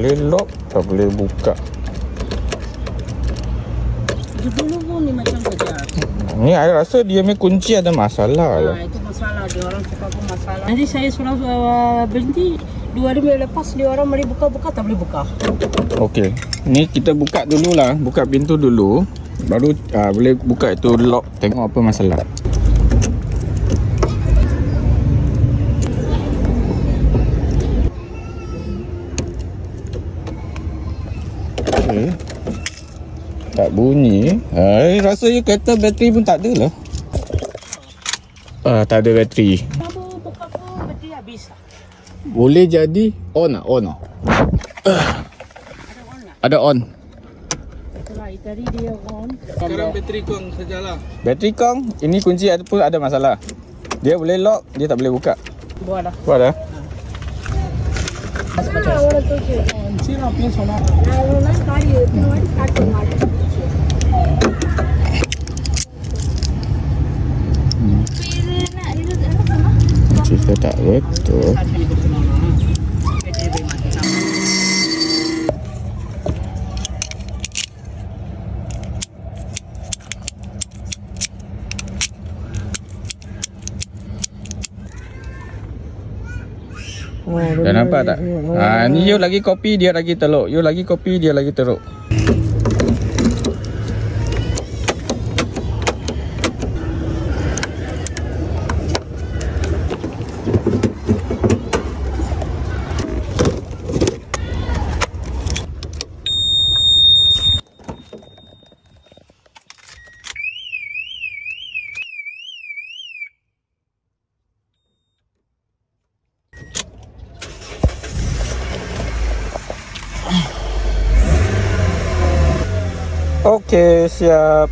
boleh lock, tak boleh buka. Dulu pun ni macam kerja. Ni saya rasa dia punya kunci ada masalah lah. Itu masalah, dia orang cakap pun masalah. Nanti saya suruh berhenti 2 hari lepas dia orang mari buka-buka tak boleh buka. Okey. Ni kita buka dululah, buka pintu dulu. Baru boleh buka itu lock, tengok apa masalah. Okey. Tak bunyi. Rasanya kereta bateri pun tak ada lah. Tak ada bateri. Kamu buka pun bateri habis. Boleh jadi on lah, on lah. Ada on. Itulah, tadi dia on. Sekarang bateri kong sajalah. Bateri kong, ini kunci pun ada masalah. Dia boleh lock, dia tak boleh buka. Buat dah. Buat dah. Orang tu je. Sila punya sonar. Orang kari, orang kartun ada. Kita tak betul. Dah nampak tak? Ni you lagi kopi, dia lagi teluk. You lagi kopi, dia lagi teruk. Okey, siap.